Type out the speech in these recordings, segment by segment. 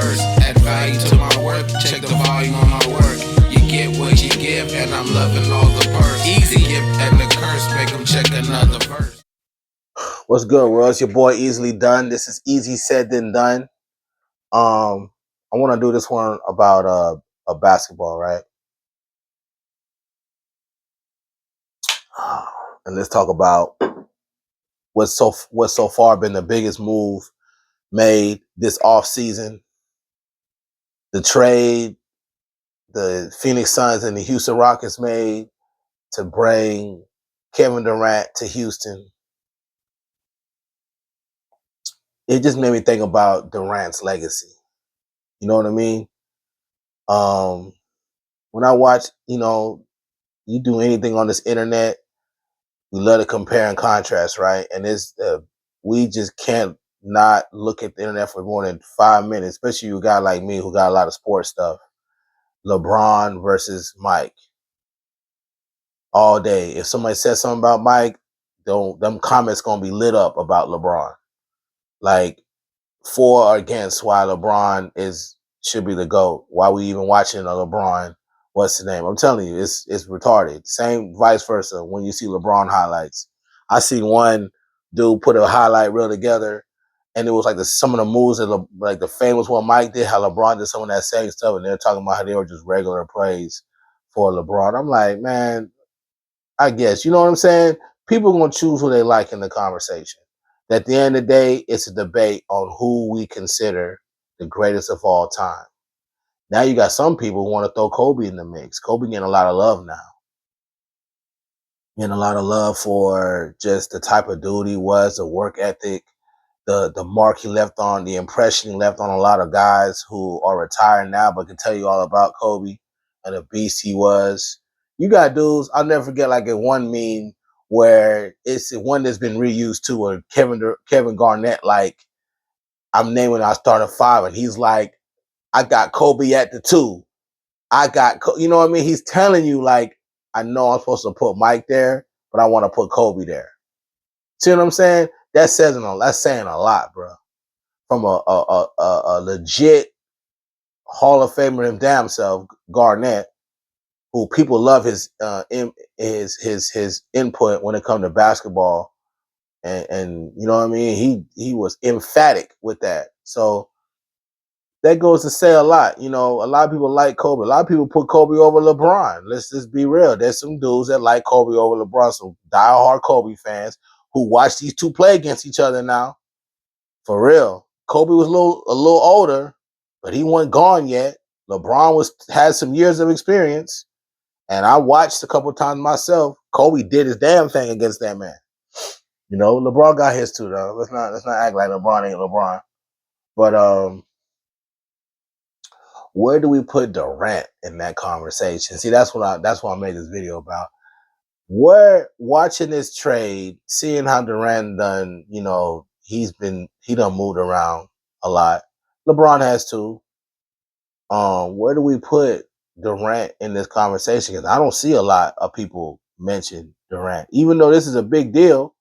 verse. Add value to my work, check the volume on my work. You get what you give, and I'm loving all the perks. Easy gift and the curse, make them check another verse. What's good, world? It's your boy Easily Done. This is Easy Said Then Done. I want to do this one about basketball, right? And let's talk about what's so far been the biggest move made this offseason. The trade the Phoenix Suns and the Houston Rockets made to bring Kevin Durant to Houston. It just made me think about Durant's legacy. You know what I mean? When I watch, you do anything on this internet, we love to compare and contrast, right? And we just can't not look at the internet for more than 5 minutes, especially you a guy like me who got a lot of sports stuff. LeBron versus Mike all day. If somebody says something about Mike, them comments gonna be lit up about LeBron. Like for or against why LeBron should be the GOAT. Why we even watching a LeBron? What's the name? I'm telling you, it's retarded. Same vice versa when you see LeBron highlights. I seen one dude put a highlight reel together, and it was like some of the moves that like the famous one Mike did, how LeBron did some of that same stuff, and they're talking about how they were just regular plays for LeBron. I'm like, man, I guess you know what I'm saying. People are gonna choose who they like in the conversation. At the end of the day, it's a debate on who we consider the greatest of all time. Now you got some people who want to throw Kobe in the mix. Kobe getting a lot of love now. Getting a lot of love for just the type of dude he was, the work ethic, the mark he left on, the impression he left on a lot of guys who are retired now but can tell you all about Kobe and the beast he was. You got dudes, I'll never forget like a one meme where it's one that's been reused too, where Kevin Garnett, like, I'm naming our starting five, and he's like, I got Kobe at the 2. You know what I mean? He's telling you, like, I know I'm supposed to put Mike there, but I want to put Kobe there. See what I'm saying? That's saying a lot, bro. From a legit Hall of Famer him damn self, Garnett, who people love his input when it comes to basketball, and you know what I mean. He was emphatic with that. So that goes to say a lot. You know, a lot of people like Kobe. A lot of people put Kobe over LeBron. Let's just be real. There's some dudes that like Kobe over LeBron, some diehard Kobe fans who watch these two play against each other now. For real. Kobe was a little older, but he wasn't gone yet. LeBron had some years of experience. And I watched a couple times myself. Kobe did his damn thing against that man. You know, LeBron got his too, though. Let's not act like LeBron ain't LeBron. But where do we put Durant in that conversation? See, that's what I made this video about. Where watching this trade, seeing how Durant done, he done moved around a lot. LeBron has too. Where do we put Durant in this conversation? Because I don't see a lot of people mention Durant, even though this is a big deal.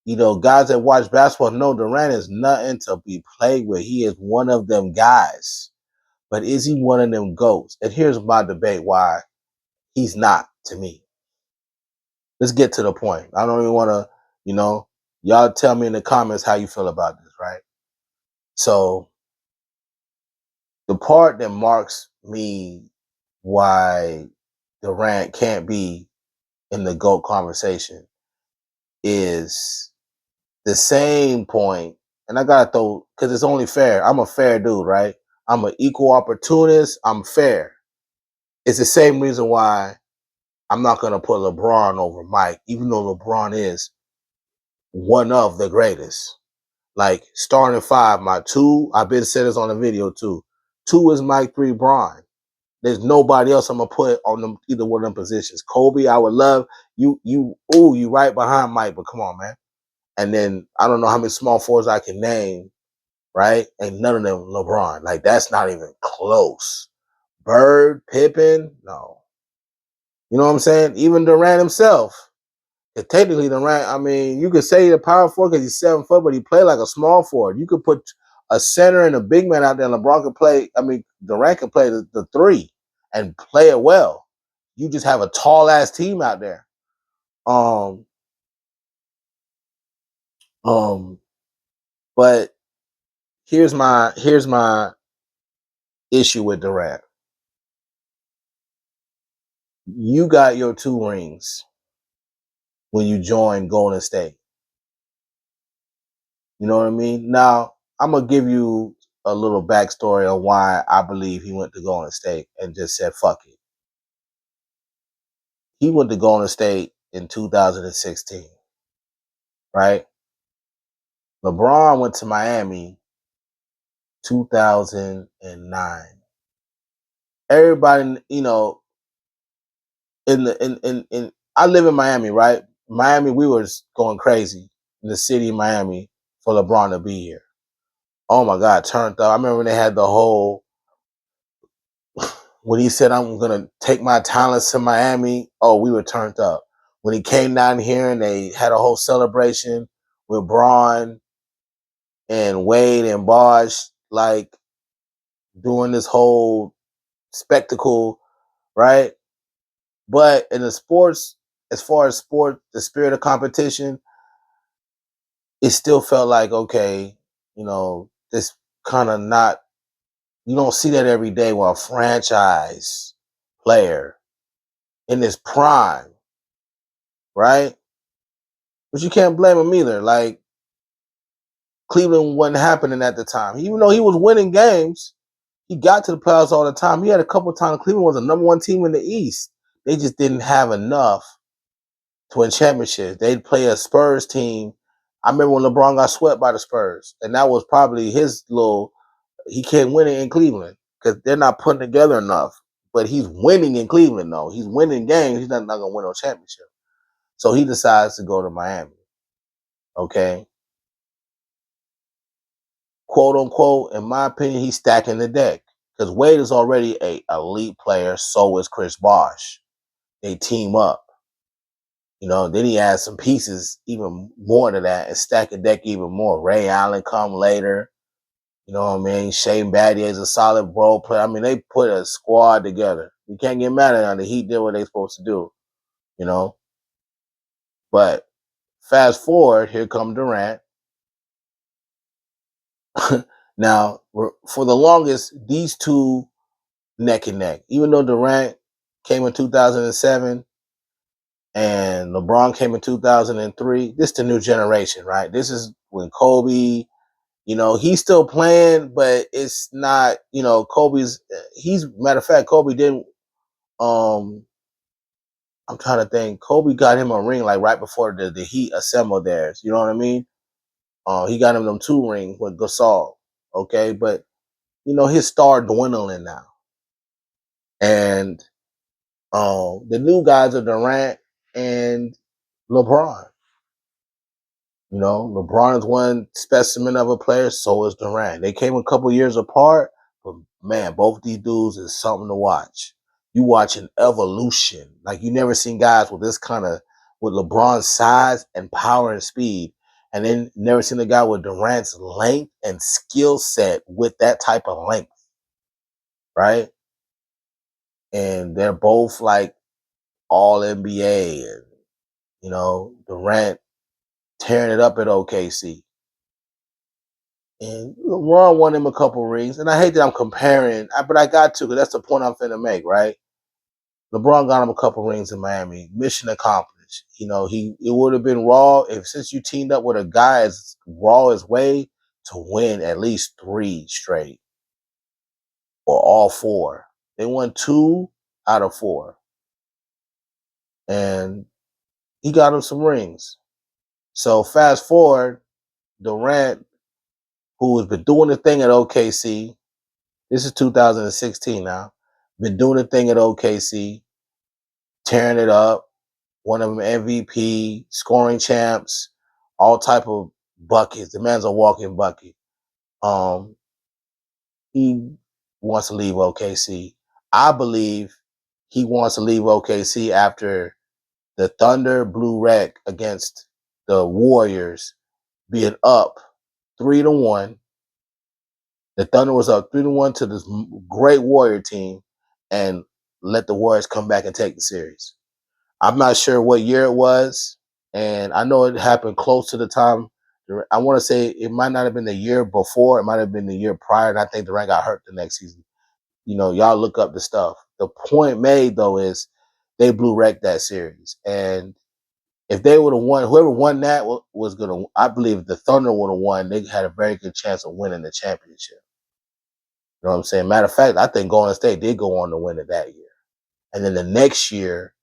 You know, guys that watch basketball know Durant is nothing to be played with. He is one of them guys. But is he one of them GOATs? And here's my debate why he's not to me. Let's get to the point. I don't even want to, y'all tell me in the comments how you feel about this, right? So the part that marks me why Durant can't be in the GOAT conversation is the same point, and I gotta throw, because it's only fair. I'm a fair dude, right? I'm an equal opportunist. I'm fair. It's the same reason why I'm not gonna put LeBron over Mike, even though LeBron is one of the greatest. Like starting 5, my 2, I've been saying this on the video too. 2 is Mike, 3 Bron. There's nobody else I'm gonna put on them either one of them positions. Kobe, I would love you. You right behind Mike, but come on, man. And then I don't know how many small forwards I can name, right? And none of them LeBron. Like that's not even close. Bird, Pippen, no. You know what I'm saying? Even Durant himself. Technically, Durant, I mean, you could say the power forward because he's 7 foot, but he played like a small forward. You could put a center and a big man out there. LeBron can play. I mean, Durant can play the three and play it well. You just have a tall ass team out there. Um, but here's my issue with Durant. You got your 2 rings when you joined Golden State. You know what I mean? Now, I'm gonna give you a little backstory on why I believe he went to Golden State and just said fuck it. He went to Golden State in 2016, right? LeBron went to Miami 2009. Everybody, in the in I live in Miami, right? Miami, we were going crazy in the city of Miami for LeBron to be here. Oh my God, turned up. I remember when they had the whole when he said I'm gonna take my talents to Miami. Oh, we were turned up. When he came down here and they had a whole celebration with Braun and Wade and Bosh, like doing this whole spectacle, right? But in the sports, as far as sport, the spirit of competition, it still felt like, okay, this kind of not, you don't see that every day where a franchise player in his prime, right? But you can't blame him either. Like, Cleveland wasn't happening at the time. Even though he was winning games, he got to the playoffs all the time. He had a couple of times. Cleveland was the #1 team in the East. They just didn't have enough to win championships. They'd play a Spurs team. I remember when LeBron got swept by the Spurs, and that was probably his little. He can't win it in Cleveland because they're not putting together enough. But he's winning in Cleveland, though. He's winning games. He's not going to win no championship. So he decides to go to Miami. Okay, quote unquote. In my opinion, he's stacking the deck because Wade is already a elite player. So is Chris Bosh. They team up. Then he adds some pieces even more to that and stack the deck even more. Ray Allen come later. You know what I mean? Shane Battier is a solid role player. I mean, they put a squad together. You can't get mad at them. The Heat did what they supposed to do, you know? But fast forward, here come Durant. Now, for the longest, these two neck and neck. Even though Durant came in 2007 and LeBron came in 2003, this is the new generation, right? This is when Kobe, he's still playing, but it's not, matter of fact, Kobe didn't, I'm trying to think, Kobe got him a ring like right before the Heat assembled theirs. You know what I mean? He got him them 2 rings with Gasol. Okay. But, his star dwindling now. And the new guys are Durant and LeBron. LeBron is one specimen of a player, so is Durant. They came a couple years apart, but man, both these dudes is something to watch. You watch an evolution. Like you never seen guys with this kind of with LeBron's size and power and speed. And then never seen a guy with Durant's length and skill set with that type of length. Right? And they're both like all NBA and Durant tearing it up at OKC. And LeBron won him a couple rings. And I hate that I'm comparing, but I got to, because that's the point I'm finna make, right? LeBron got him a couple rings in Miami. Mission accomplished. It would have been raw since you teamed up with a guy as raw as Wade to win at least 3 straight or all 4. They won 2 out of 4. And he got him some rings. So fast forward, Durant, who has been doing the thing at OKC, this is 2016 now. Been doing the thing at OKC, tearing it up. One of them MVP, scoring champs, all type of buckets. The man's a walking bucket. He wants to leave OKC. I believe he wants to leave OKC after the Thunder blew wreck against the Warriors, being up 3-1. The Thunder was up 3-1 to this great Warrior team and let the Warriors come back and take the series. I'm not sure what year it was, and I know it happened close to the time. I want to say it might not have been the year before. It might have been the year prior, and I think Durant got hurt the next season. Y'all look up the stuff. The point made, though, is they blue wrecked that series. And if they would have won, whoever won that was going to, I believe if the Thunder would have won, they had a very good chance of winning the championship. You know what I'm saying? Matter of fact, I think Golden State did go on to win it that year. And then the next year,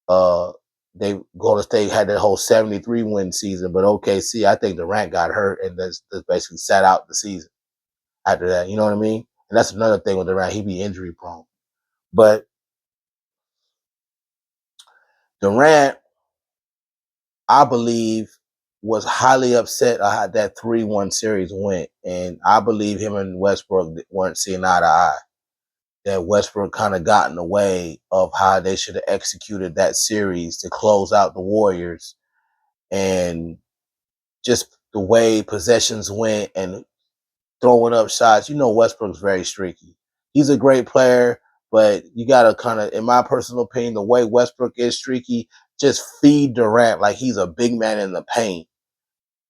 Golden State had that whole 73 win season, but OKC, I think Durant got hurt and that's basically sat out the season after that. You know what I mean? And that's another thing with Durant, he be injury prone. But Durant, I believe, was highly upset how that 3-1 series went. And I believe him and Westbrook weren't seeing eye to eye. That Westbrook kind of got in the way of how they should have executed that series to close out the Warriors. And just the way possessions went and throwing up shots. Westbrook's very streaky. He's a great player, but you got to kind of, in my personal opinion, the way Westbrook is streaky, just feed Durant like he's a big man in the paint.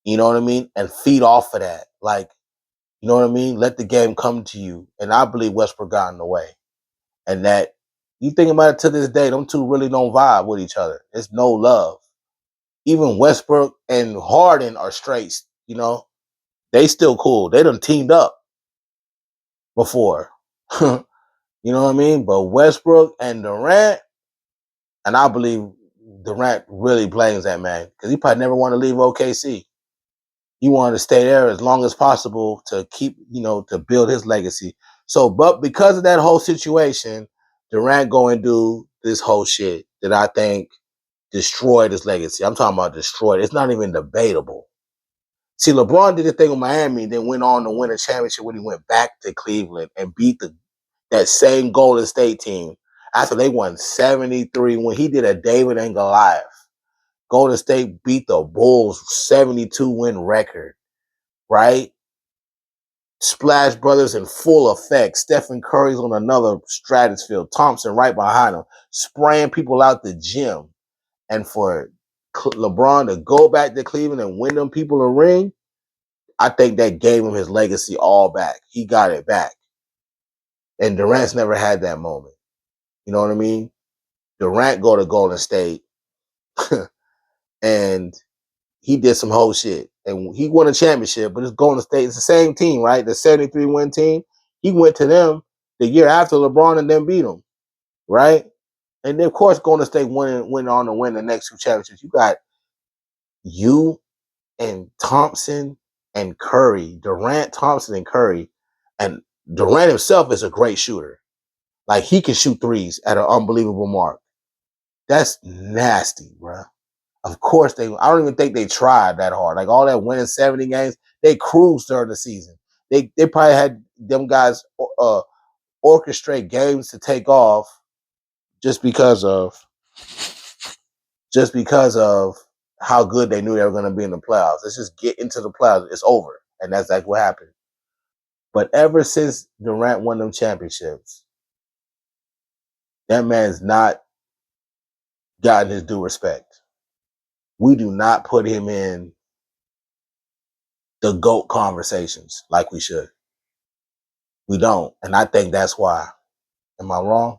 You know what I mean? And feed off of that. Like, you know what I mean? Let the game come to you. And I believe Westbrook got in the way. And that, you think about it to this day, them two really don't vibe with each other. There's no love. Even Westbrook and Harden are straight, they still cool. They done teamed up before. You know what I mean? But Westbrook and Durant, and I believe Durant really blames that man because he probably never wanted to leave OKC. He wanted to stay there as long as possible to keep, to build his legacy. So, but because of that whole situation, Durant go and do this whole shit that I think destroyed his legacy. I'm talking about destroyed. It's not even debatable. See, LeBron did a thing with Miami, then went on to win a championship when he went back to Cleveland and beat that same Golden State team after they won 73 when he did a David and Goliath. Golden State beat the Bulls 72 win record, right? Splash Brothers in full effect. Stephen Curry's on another stratosphere. Thompson right behind him, spraying people out the gym. And for LeBron to go back to Cleveland and win them people a ring, I think that gave him his legacy all back. He got it back. And Durant's never had that moment. You know what I mean? Durant go to Golden State and he did some whole shit. And he won a championship, but it's Golden State. It's the same team, right? The 73 win team. He went to them the year after LeBron and them beat them, right? And then, of course, Golden State went on to win the next two championships. You got you and Thompson and Curry, Durant, Thompson, and Curry. And Durant himself is a great shooter. Like, he can shoot threes at an unbelievable mark. That's nasty, bro. Of course, I don't even think they tried that hard. Like, all that winning 70 games, they cruised during the season. They probably had them guys orchestrate games to take off just because of how good they knew they were going to be in the playoffs. Let's just get into the playoffs. It's over. And that's like what happened. But ever since Durant won them championships, that man's not gotten his due respect. We do not put him in the GOAT conversations like we should. We don't. And I think that's why. Am I wrong?